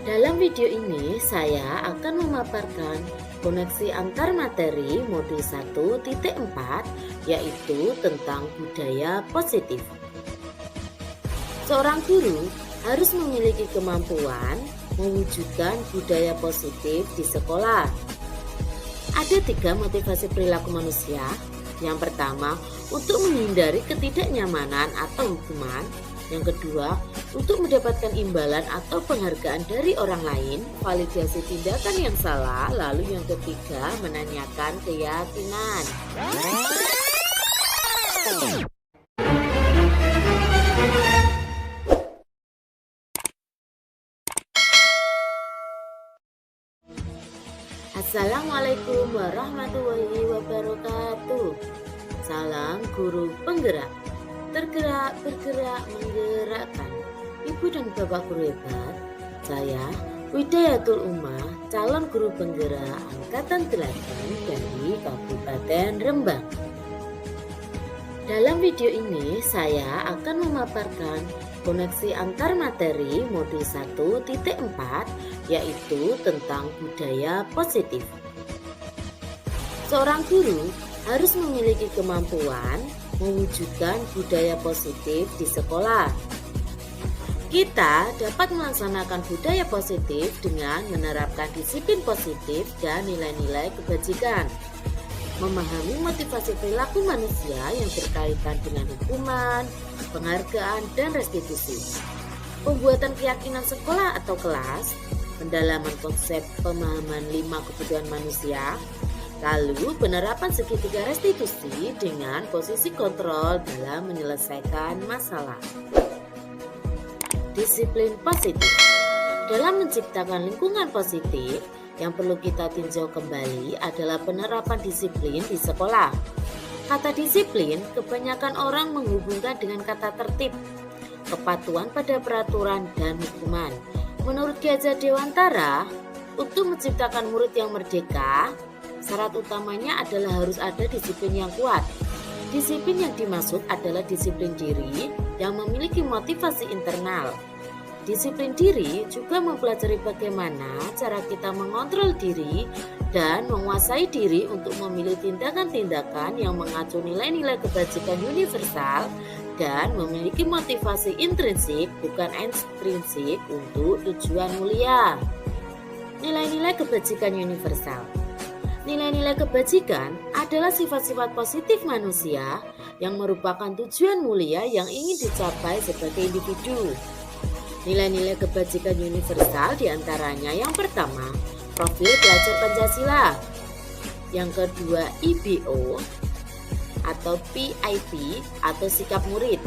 Dalam video ini saya akan memaparkan koneksi antar materi modul 1.4 yaitu tentang budaya positif. Seorang guru harus memiliki kemampuan mewujudkan budaya positif di sekolah. Ada 3 motivasi perilaku manusia. Yang pertama, untuk menghindari ketidaknyamanan atau hukuman. Yang kedua, untuk mendapatkan imbalan atau penghargaan dari orang lain, validasi tindakan yang salah. Lalu yang ketiga, menanyakan keyakinan. Assalamualaikum warahmatullahi wabarakatuh. Salam guru penggerak. Tergerak, bergerak, menggerakkan. Ibu dan bapak guru hebat, saya Widayatul Ummah, calon guru penggerak angkatan 8 dari Kabupaten Rembang. Dalam video ini saya akan memaparkan koneksi antar materi modul 1.4 yaitu tentang budaya positif. Seorang guru harus memiliki kemampuan mewujudkan budaya positif di sekolah. Kita dapat melaksanakan budaya positif dengan menerapkan disiplin positif dan nilai-nilai kebajikan. Memahami motivasi perilaku manusia yang berkaitan dengan hukuman, penghargaan, dan restitusi. Pembuatan keyakinan sekolah atau kelas, pendalaman konsep pemahaman 5 kebutuhan manusia, lalu penerapan segitiga restitusi dengan posisi kontrol dalam menyelesaikan masalah. Disiplin positif. Dalam menciptakan lingkungan positif, yang perlu kita tinjau kembali adalah penerapan disiplin di sekolah. Kata disiplin kebanyakan orang menghubungkan dengan kata tertib, kepatuhan pada peraturan, dan hukuman. Menurut Ki Hajar Dewantara, untuk menciptakan murid yang merdeka, syarat utamanya adalah harus ada disiplin yang kuat. Disiplin yang dimaksud adalah disiplin diri yang memiliki motivasi internal. Disiplin diri juga mempelajari bagaimana cara kita mengontrol diri dan menguasai diri untuk memilih tindakan-tindakan yang mengacu nilai-nilai kebajikan universal dan memiliki motivasi intrinsik bukan ekstrinsik untuk tujuan mulia. Nilai-nilai kebajikan universal. Nilai-nilai kebajikan adalah sifat-sifat positif manusia yang merupakan tujuan mulia yang ingin dicapai sebagai individu. Nilai-nilai kebajikan universal diantaranya yang pertama, profil belajar Pancasila. Yang kedua, IBO atau PIP atau sikap murid.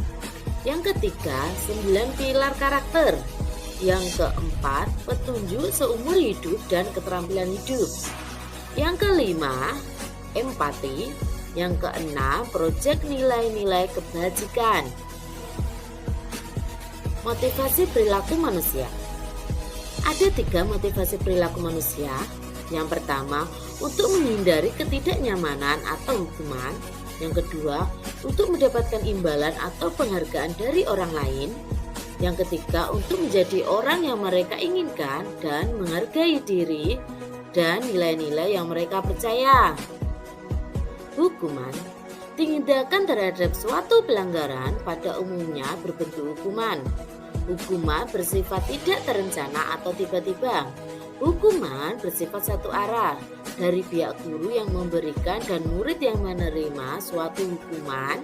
Yang ketiga, 9 pilar karakter. Yang keempat, petunjuk seumur hidup dan keterampilan hidup. Yang kelima, empati. Yang keenam, proyek nilai-nilai kebajikan. Motivasi perilaku manusia. Ada 3 motivasi perilaku manusia. Yang pertama, untuk menghindari ketidaknyamanan atau hukuman. Yang kedua, untuk mendapatkan imbalan atau penghargaan dari orang lain. Yang ketiga, untuk menjadi orang yang mereka inginkan dan menghargai diri dan nilai-nilai yang mereka percaya. Hukuman. Tindakan terhadap suatu pelanggaran pada umumnya berbentuk hukuman. Hukuman bersifat tidak terencana atau tiba-tiba. Hukuman bersifat satu arah dari pihak guru yang memberikan dan murid yang menerima suatu hukuman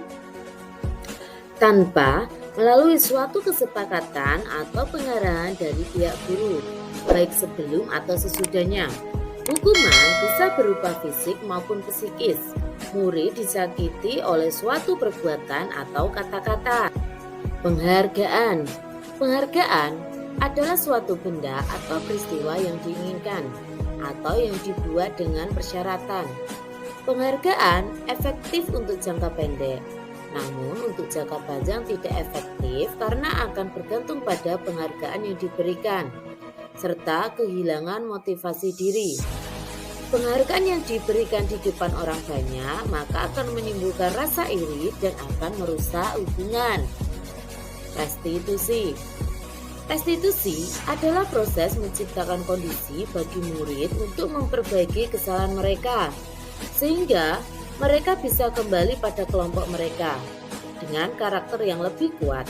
tanpa melalui suatu kesepakatan atau pengarahan dari pihak guru, baik sebelum atau sesudahnya. Hukuman bisa berupa fisik maupun psikis. Murid disakiti oleh suatu perbuatan atau kata-kata. Penghargaan. Penghargaan adalah suatu benda atau peristiwa yang diinginkan atau yang dibuat dengan persyaratan. Penghargaan efektif untuk jangka pendek, namun untuk jangka panjang tidak efektif karena akan bergantung pada penghargaan yang diberikan serta kehilangan motivasi diri. Penghargaan yang diberikan di depan orang banyak maka akan menimbulkan rasa iri dan akan merusak hubungan. Restitusi. Restitusi adalah proses menciptakan kondisi bagi murid untuk memperbaiki kesalahan mereka, sehingga mereka bisa kembali pada kelompok mereka dengan karakter yang lebih kuat.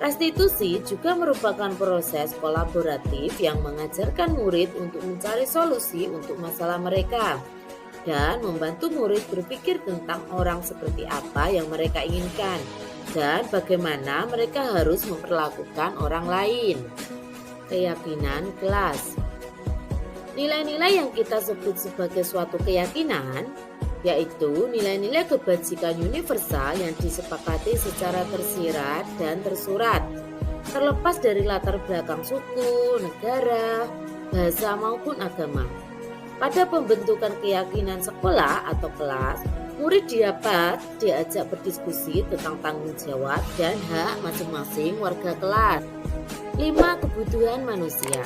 Restitusi juga merupakan proses kolaboratif yang mengajarkan murid untuk mencari solusi untuk masalah mereka dan membantu murid berpikir tentang orang seperti apa yang mereka inginkan dan bagaimana mereka harus memperlakukan orang lain. Keyakinan kelas. Nilai-nilai yang kita sebut sebagai suatu keyakinan yaitu nilai-nilai kebajikan universal yang disepakati secara tersirat dan tersurat, terlepas dari latar belakang suku, negara, bahasa maupun agama. Pada pembentukan keyakinan sekolah atau kelas, murid dapat diajak berdiskusi tentang tanggung jawab dan hak masing-masing warga kelas. 5 kebutuhan manusia.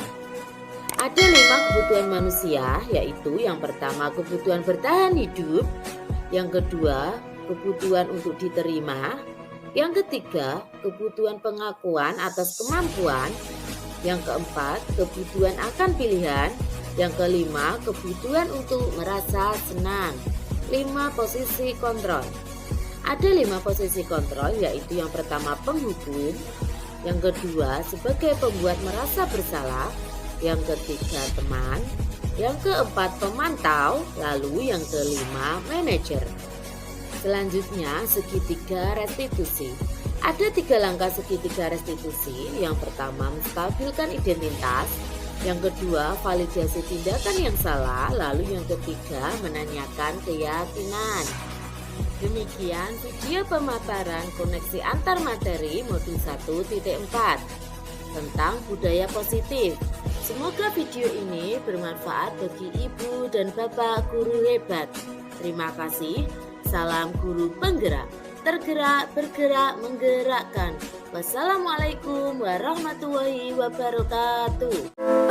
Ada 5 kebutuhan manusia, yaitu yang pertama kebutuhan bertahan hidup, yang kedua kebutuhan untuk diterima, yang ketiga kebutuhan pengakuan atas kemampuan, yang keempat kebutuhan akan pilihan, yang kelima kebutuhan untuk merasa senang. 5 posisi kontrol. Ada 5 posisi kontrol, yaitu yang pertama penghukum, yang kedua sebagai pembuat merasa bersalah, yang ketiga teman, yang keempat pemantau, lalu yang kelima manajer. Selanjutnya segitiga restitusi. Ada 3 langkah segitiga restitusi. Yang pertama menstabilkan identitas, yang kedua validasi tindakan yang salah, lalu yang ketiga menanyakan keyakinan. Demikian video pemaparan koneksi antar materi modul 1.4 tentang budaya positif. Semoga video ini bermanfaat bagi ibu dan bapak guru hebat. Terima kasih. Salam guru penggerak, tergerak, bergerak, menggerakkan. Wassalamualaikum warahmatullahi wabarakatuh.